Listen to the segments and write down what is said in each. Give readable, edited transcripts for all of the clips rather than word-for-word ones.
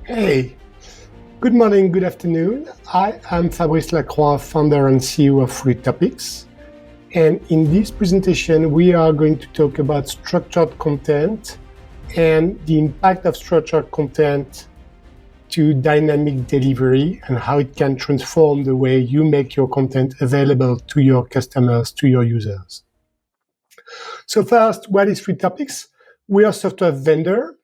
Hey, good morning, good afternoon. I am Fabrice Lacroix, founder and CEO of Fluid Topics. And in this presentation, we are going to talk about structured content and the impact of structured content to dynamic delivery and how it can transform the way you make your content available to your customers, to your users. So first, what is Fluid Topics? We are a software vendor.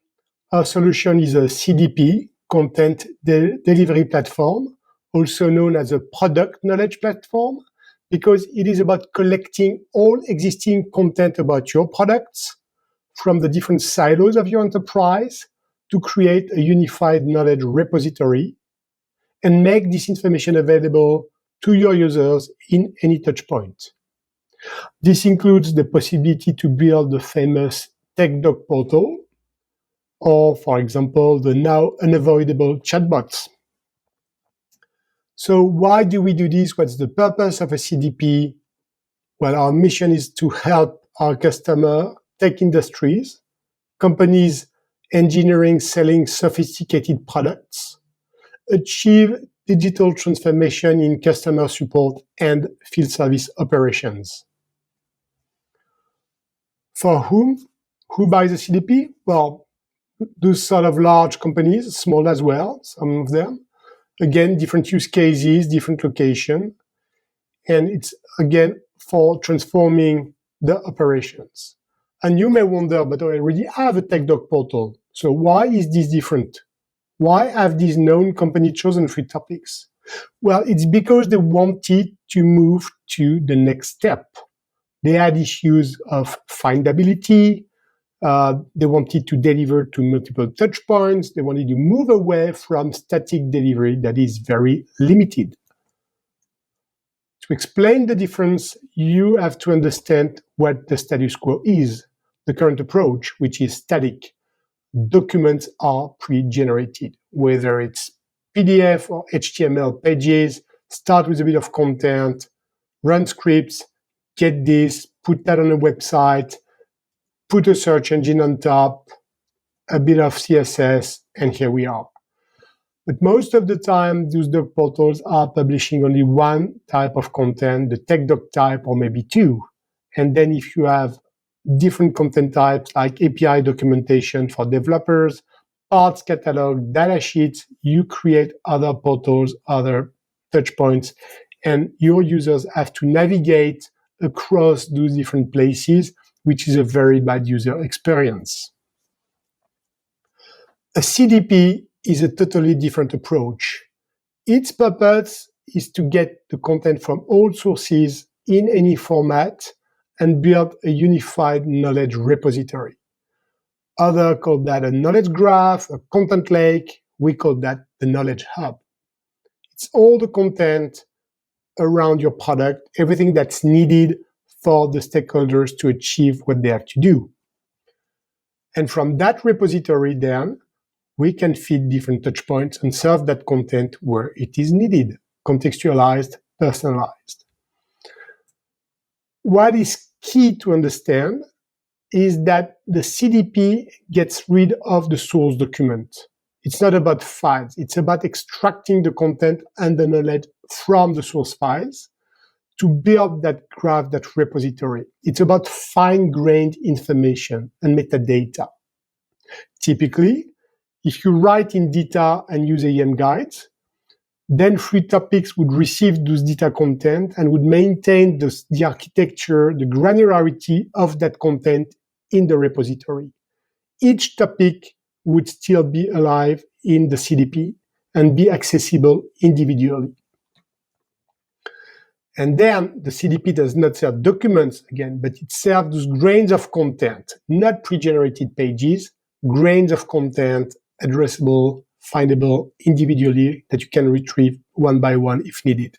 Our solution is a CDP, Content Delivery Platform, also known as a Product Knowledge Platform, because it is about collecting all existing content about your products from the different silos of your enterprise to create a unified knowledge repository and make this information available to your users in any touch point. This includes the possibility to build the famous TechDoc portal, or, for example, the now unavoidable chatbots. So why do we do this? What's the purpose of a CDP? Well, our mission is to help our customer tech industries, companies engineering, selling sophisticated products, achieve digital transformation in customer support and field service operations. For whom? Who buys a CDP? Well, those sort of large companies, small as well, some of them. Again, different use cases, different location. And it's, again, for transforming the operations. And you may wonder, but I already have a TechDoc portal. So why is this different? Why have these known companies chosen Fluid Topics? Well, it's because they wanted to move to the next step. They had issues of findability. They wanted to deliver to multiple touch points. They wanted to move away from static delivery that is very limited. To explain the difference, you have to understand what the status quo is, the current approach, which is static. Documents are pre-generated, whether it's PDF or HTML pages, start with a bit of content, run scripts, get this, put that on a website, put a search engine on top, a bit of CSS, and here we are. But most of the time, those doc portals are publishing only one type of content, the TechDoc type, or maybe two. And then if you have different content types like API documentation for developers, parts catalog, data sheets, you create other portals, other touch points, and your users have to navigate across those different places, which is a very bad user experience. A CDP is a totally different approach. Its purpose is to get the content from all sources in any format and build a unified knowledge repository. Others call that a knowledge graph, a content lake. We call that the knowledge hub. It's all the content around your product, everything that's needed for the stakeholders to achieve what they have to do. And from that repository then, we can feed different touch points and serve that content where it is needed, contextualized, personalized. What is key to understand is that the CDP gets rid of the source document. It's not about files. It's about extracting the content and the knowledge from the source files to build that graph, that repository. It's about fine-grained information and metadata. Typically, if you write in data and use AEM guides, then Fluid Topics would receive those data content and would maintain the architecture, the granularity of that content in the repository. Each topic would still be alive in the CDP and be accessible individually. And then the CDP does not serve documents again, but it serves those grains of content, not pre-generated pages, grains of content, addressable, findable individually that you can retrieve one by one if needed.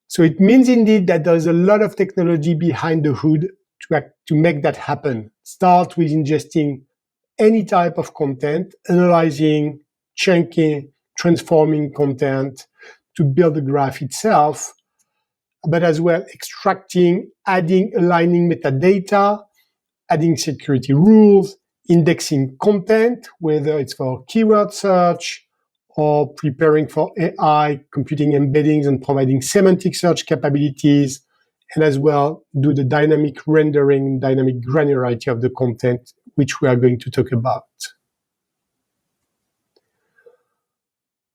So it means indeed that there's a lot of technology behind the hood to make that happen. Start with ingesting any type of content, analyzing, chunking, transforming content to build the graph itself, but as well extracting, adding, aligning metadata, adding security rules, indexing content, whether it's for keyword search or preparing for AI, computing embeddings and providing semantic search capabilities, and as well do the dynamic rendering, dynamic granularity of the content, which we are going to talk about.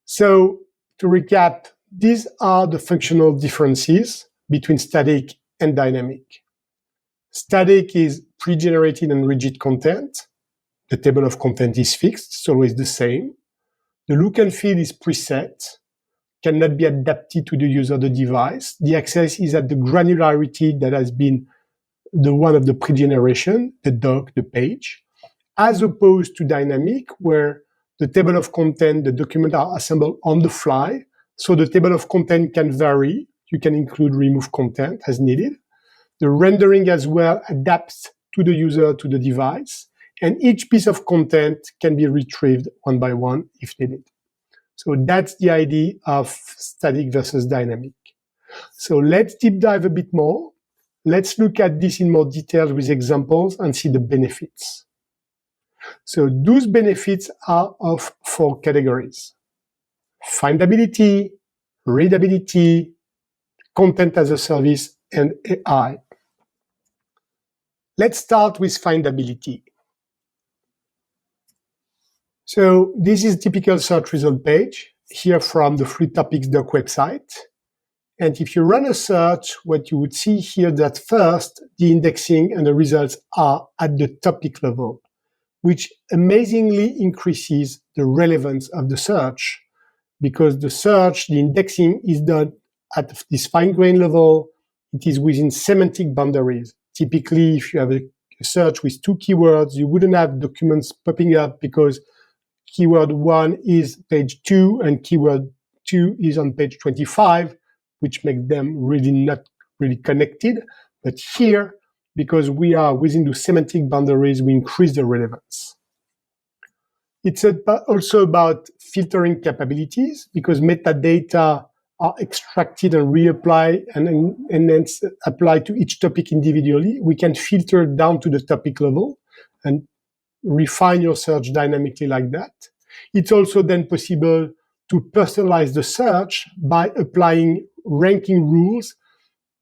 So to recap, these are the functional differences between static and dynamic. Static is pre-generated and rigid content. The table of content is fixed, it's always the same. The look and feel is preset, cannot be adapted to the user or the device. The access is at the granularity that has been the one of the pre-generation, the doc, the page, as opposed to dynamic, where the table of content, the document are assembled on the fly. So the table of content can vary. You can include, remove content as needed. The rendering as well adapts to the user, to the device. And each piece of content can be retrieved one by one if needed. So that's the idea of static versus dynamic. So let's deep dive a bit more. Let's look at this in more detail with examples and see the benefits. So those benefits are of 4 categories: findability, readability, content as a service, and AI. Let's start with findability. So this is a typical search result page here from the Fluid Topics doc website. And if you run a search, what you would see here that first, the indexing and the results are at the topic level, which amazingly increases the relevance of the search, because the search, the indexing is done at this fine-grained level. It is within semantic boundaries. Typically, if you have a search with 2 keywords, you wouldn't have documents popping up because keyword 1 is page 2 and keyword 2 is on page 25, which makes them really not really connected. But here, because we are within the semantic boundaries, we increase the relevance. It's also about filtering capabilities, because metadata are extracted and reapplied and then applied to each topic individually. We can filter down to the topic level and refine your search dynamically like that. It's also then possible to personalize the search by applying ranking rules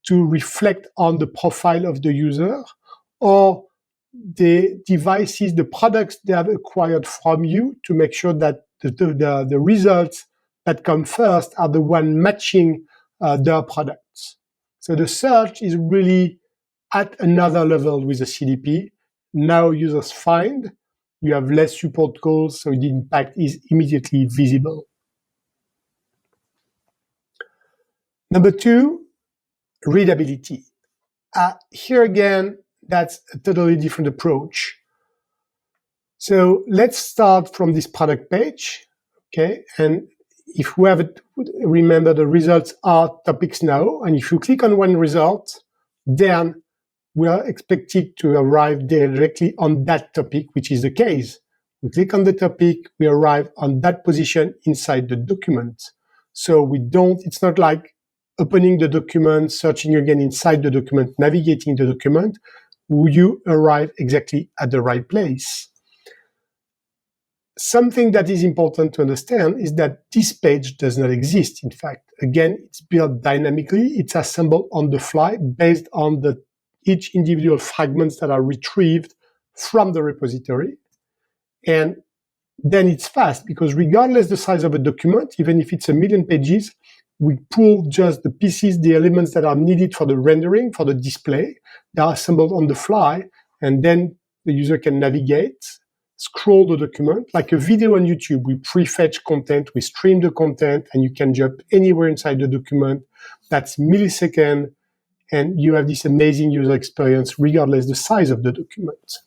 to reflect on the profile of the user or the devices, the products they have acquired from you, to make sure that the results that come first are the one matching their products. So the search is really at another level with the CDP. Now users find, you have less support calls, so the impact is immediately visible. Number 2, readability. Here again, that's a totally different approach. So let's start from this product page, okay? And if we have it, remember the results are topics now, and if you click on one result, then we are expected to arrive directly on that topic, which is the case. We click on the topic, we arrive on that position inside the document. So it's not like opening the document, searching again inside the document, navigating the document. You arrive exactly at the right place. Something that is important to understand is that this page does not exist, in fact. Again, it's built dynamically, it's assembled on the fly based on each individual fragments that are retrieved from the repository. And then it's fast, because regardless the size of a document, even if it's 1 million pages, we pull just the pieces, the elements that are needed for the rendering, for the display. They are assembled on the fly, and then the user can navigate, scroll the document. Like a video on YouTube, we prefetch content, we stream the content, and you can jump anywhere inside the document. That's millisecond, and you have this amazing user experience regardless the size of the document.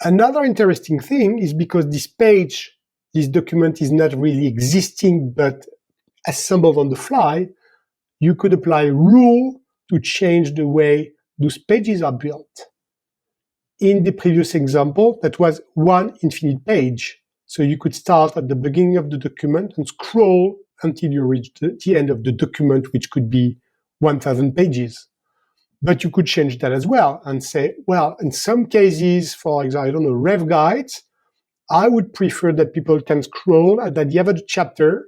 Another interesting thing is, because this document is not really existing but assembled on the fly, you could apply a rule to change the way those pages are built. In the previous example, that was one infinite page. So you could start at the beginning of the document and scroll until you reach the end of the document, which could be 1,000 pages. But you could change that as well and say, well, in some cases, for example, I don't know, rev guides, I would prefer that people can scroll and at the end of the chapter,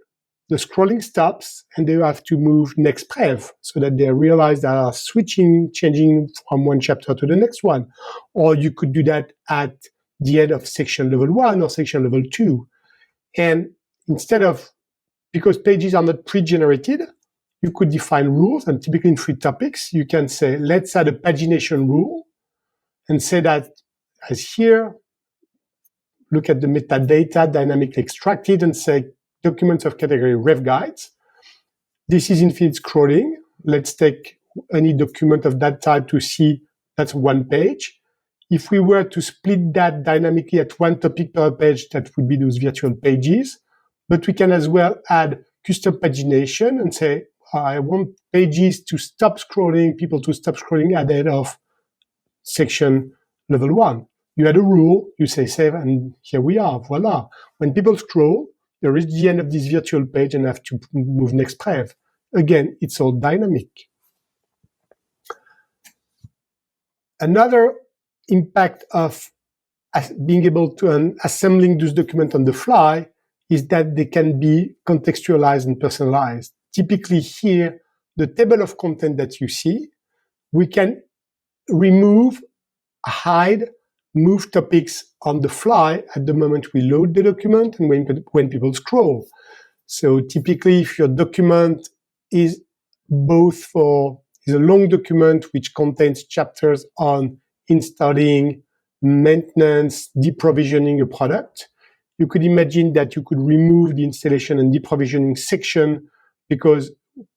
the scrolling stops and they have to move next prev so that they realize they are changing from one chapter to the next one. Or you could do that at the end of section level 1 or section level 2. And instead of, because pages are not pre-generated, you could define rules, and typically in 3 topics, you can say, let's add a pagination rule and say that as here, look at the metadata dynamically extracted and say documents of category rev guides. This is infinite scrolling. Let's take any document of that type to see that's one page. If we were to split that dynamically at one topic per page, that would be those virtual pages. But we can as well add custom pagination and say, I want pages to stop scrolling, people to stop scrolling at the end of section level 1. You add a rule, you say save, and here we are, voila. When people scroll, they reach the end of this virtual page and have to move next prev. Again, it's all dynamic. Another impact of being able to assembling those documents on the fly is that they can be contextualized and personalized. Typically here, the table of content that you see, we can remove, hide, move topics on the fly at the moment we load the document and when people scroll. So typically, if your document is is a long document which contains chapters on installing, maintenance, deprovisioning a product, you could imagine that you could remove the installation and deprovisioning section because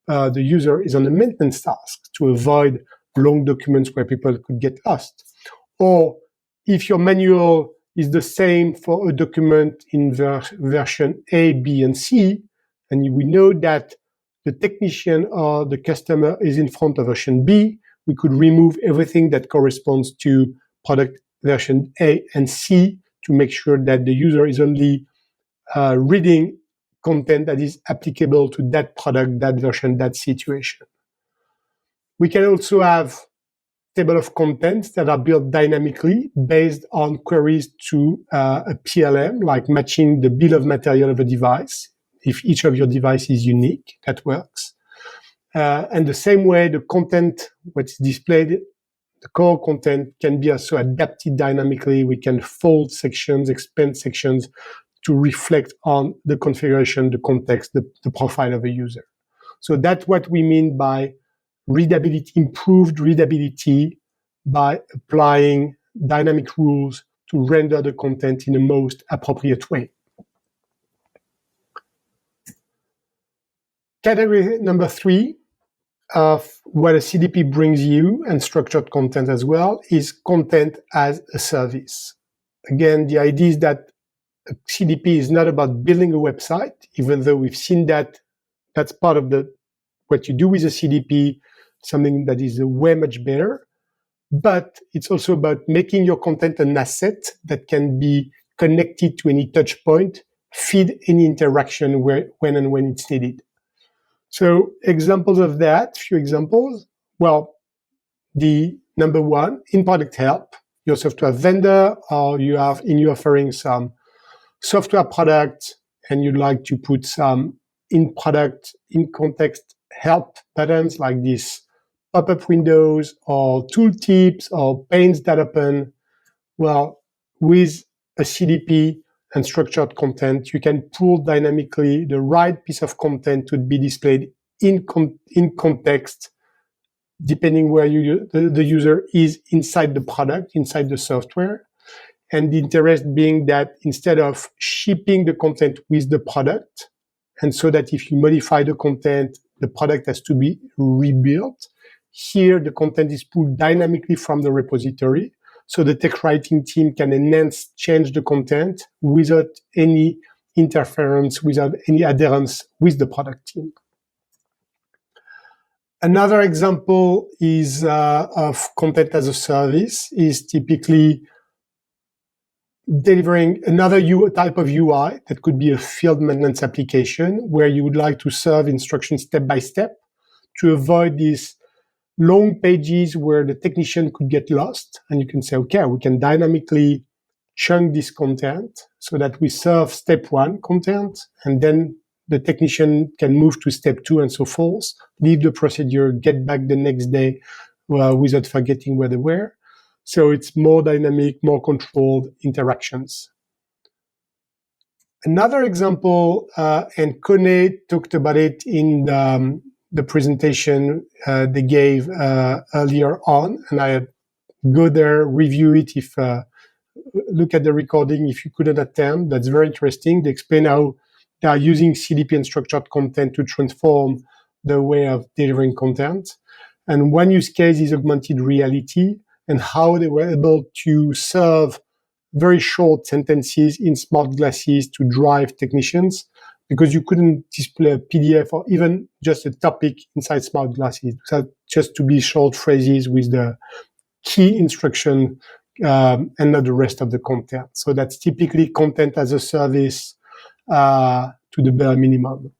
the user is on a maintenance task to avoid long documents where people could get lost. Or if your manual is the same for a document in version A, B, and C, and we know that the technician or the customer is in front of version B, we could remove everything that corresponds to product version A and C to make sure that the user is only reading content that is applicable to that product, that version, that situation. We can also have table of contents that are built dynamically based on queries to a PLM, like matching the bill of material of a device. If each of your devices is unique, that works. And the same way, the content, what's displayed, the core content can be also adapted dynamically. We can fold sections, expand sections to reflect on the configuration, the context, the profile of a user. So that's what we mean by readability, improved readability by applying dynamic rules to render the content in the most appropriate way. Category number 3 of what a CDP brings you, and structured content as well, is content as a service. Again, the idea is that a CDP is not about building a website, even though we've seen that that's part of what you do with a CDP, something that is way much better. But it's also about making your content an asset that can be connected to any touch point, feed any interaction when it's needed. So examples of that, few examples. Well, the number 1, in product help, your software vendor, or you have in your offering some software product and you'd like to put some in product, in context help buttons like this pop-up windows or tooltips or panes that open. Well, with a CDP and structured content, you can pull dynamically the right piece of content to be displayed in context, depending where the user is inside the product, inside the software. And the interest being that instead of shipping the content with the product, and so that if you modify the content, the product has to be rebuilt, here the content is pulled dynamically from the repository. So the tech writing team can enhance, change the content without any interference, without any adherence with the product team. Another example is of content as a service is typically delivering another type of UI that could be a field maintenance application where you would like to serve instructions step by step to avoid this long pages where the technician could get lost. And you can say, okay, we can dynamically chunk this content so that we serve step 1 content, and then the technician can move to step 2 and so forth, leave the procedure, get back the next day without forgetting where they were. So it's more dynamic, more controlled interactions. Another example, and Kone talked about it in the presentation they gave earlier on, and I go there, review it if look at the recording if you couldn't attend. That's very interesting. They explain how they are using CDP and structured content to transform the way of delivering content. And one use case is augmented reality and how they were able to serve very short sentences in smart glasses to drive technicians, because you couldn't display a PDF or even just a topic inside smart glasses. So just to be short phrases with the key instruction and not the rest of the content. So that's typically content as a service to the bare minimum.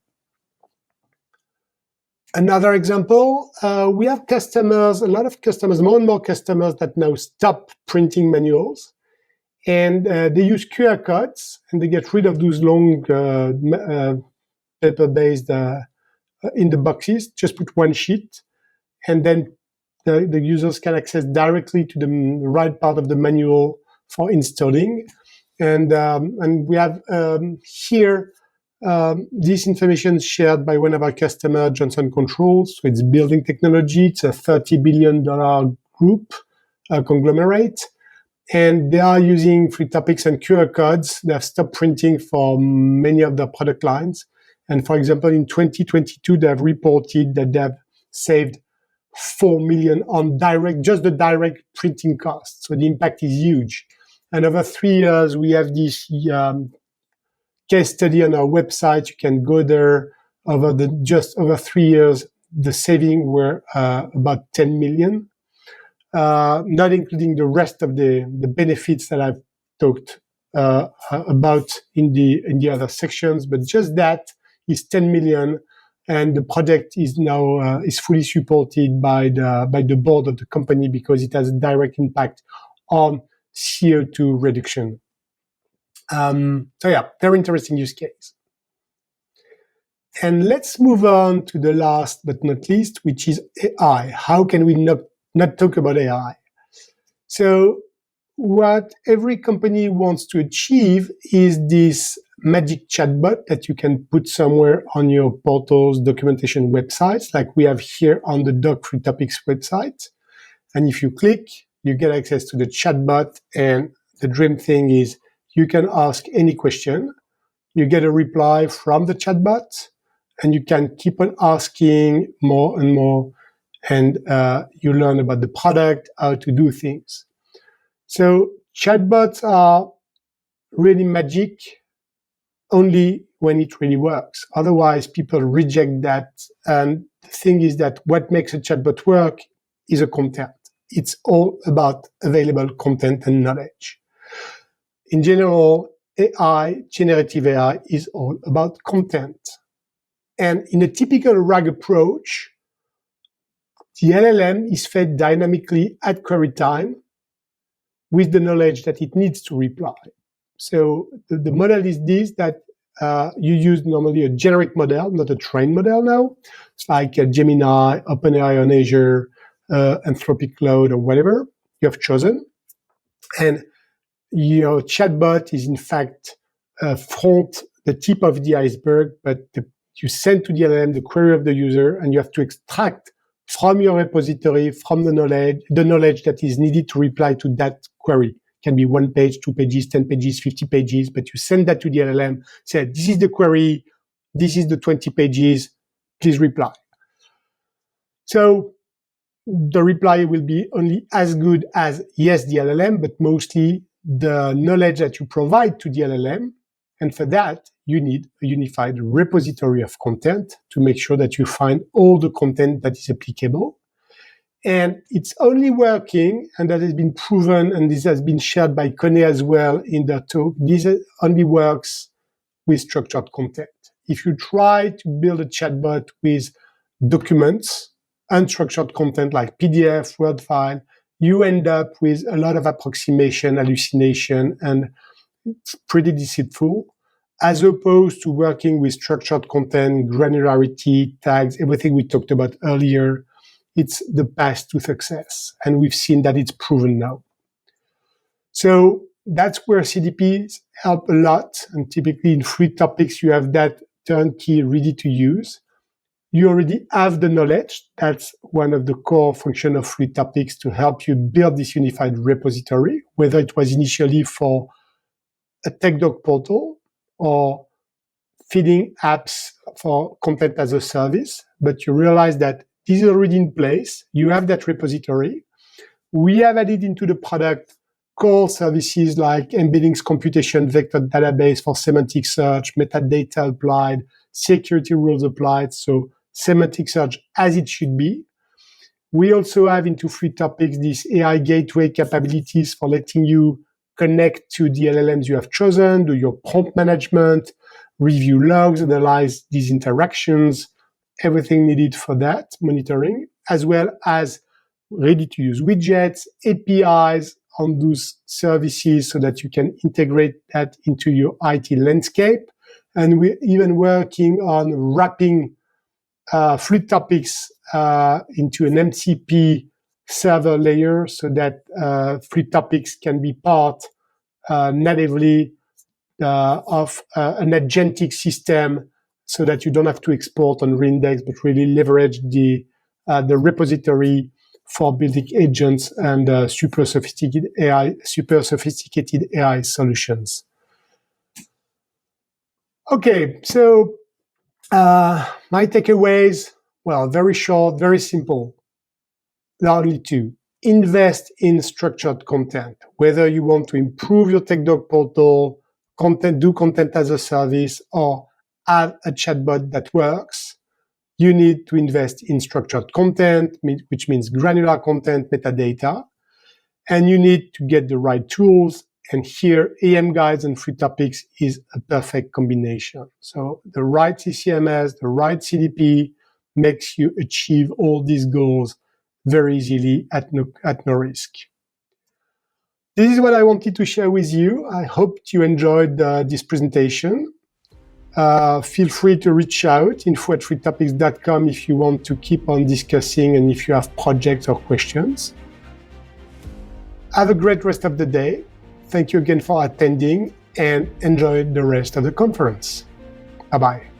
Another example, we have customers, a lot of customers, more and more customers that now stop printing manuals, and they use QR codes, and they get rid of those long paper-based in the boxes, just put one sheet, and then the users can access directly to the right part of the manual for installing. And we have here this information shared by one of our customers, Johnson Controls. So it's building technology. It's a $30 billion group, conglomerate. And they are using free topics and QR codes. They have stopped printing for many of their product lines. And for example, in 2022, they have reported that they have saved $4 million on just the direct printing costs. So the impact is huge. And over 3 years, we have this case study on our website. You can go there. Just over 3 years, the saving were about 10 million, not including the rest of the benefits that I've talked about in the other sections. But just that is 10 million. And the project is now is fully supported by the board of the company because it has a direct impact on CO2 reduction. So yeah, very interesting use case. And let's move on to the last but not least, which is AI. How can we not talk about AI? So what every company wants to achieve is this magic chatbot that you can put somewhere on your portals, documentation websites, like we have here on the Doc Free Topics website. And if you click, you get access to the chatbot. And the dream thing is you can ask any question, you get a reply from the chatbot, and you can keep on asking more and more, and you learn about the product, how to do things. So chatbots are really magic only when it really works. Otherwise, people reject that. And the thing is that what makes a chatbot work is a content. It's all about available content and knowledge. In general, AI, generative AI, is all about content. And in a typical RAG approach, the LLM is fed dynamically at query time with the knowledge that it needs to reply. So the model is this, that you use normally a generic model, not a trained model now. It's like Gemini, OpenAI on Azure, Anthropic Cloud, or whatever you have chosen. And your chatbot is in fact the tip of the iceberg, but you send to the LLM the query of the user, and you have to extract from your repository, from the knowledge that is needed to reply to that query. It can be 1 page, 2 pages, 10 pages, 50 pages, but you send that to the LLM, say, this is the query, this is the 20 pages, please reply. So the reply will be only as good as, yes, the LLM, but mostly the knowledge that you provide to the LLM. And for that, you need a unified repository of content to make sure that you find all the content that is applicable. And it's only working, and that has been proven, and this has been shared by Kone as well in their talk, this only works with structured content. If you try to build a chatbot with documents, unstructured content like PDF, Word file, you end up with a lot of approximation, hallucination, and it's pretty deceitful, as opposed to working with structured content, granularity, tags, everything we talked about earlier. It's the path to success, and we've seen that it's proven now. So that's where CDPs help a lot, and typically in 3 topics, you have that turnkey ready to use. You already have the knowledge. That's one of the core functions of 3 topics to help you build this unified repository, whether it was initially for a TechDoc portal or feeding apps for content as a service, but you realize that this is already in place. You have that repository. We have added into the product core services like embeddings computation, vector database for semantic search, metadata applied, security rules applied, so semantic search as it should be. We also have into 3 topics these AI gateway capabilities for letting you connect to the LLMs you have chosen, do your prompt management, review logs, analyze these interactions, everything needed for that monitoring, as well as ready-to-use widgets, APIs on those services so that you can integrate that into your IT landscape. And we're even working on wrapping 3 topics into an MCP server layer so that 3 topics can be part natively of an agentic system so that you don't have to export and reindex, but really leverage the repository for building agents and super sophisticated AI solutions. Okay, so my takeaways, well, very short, very simple. There are only 2. Invest in structured content, whether you want to improve your TechDoc portal, do content as a service, or have a chatbot that works. You need to invest in structured content, which means granular content, metadata, and you need to get the right tools. And here, AM guides and 3 topics is a perfect combination. So the right CCMS, the right CDP makes you achieve all these goals very easily at no risk. This is what I wanted to share with you. I hope you enjoyed this presentation. Feel free to reach out, info@freetopics.com if you want to keep on discussing and if you have projects or questions. Have a great rest of the day. Thank you again for attending and enjoy the rest of the conference. Bye-bye.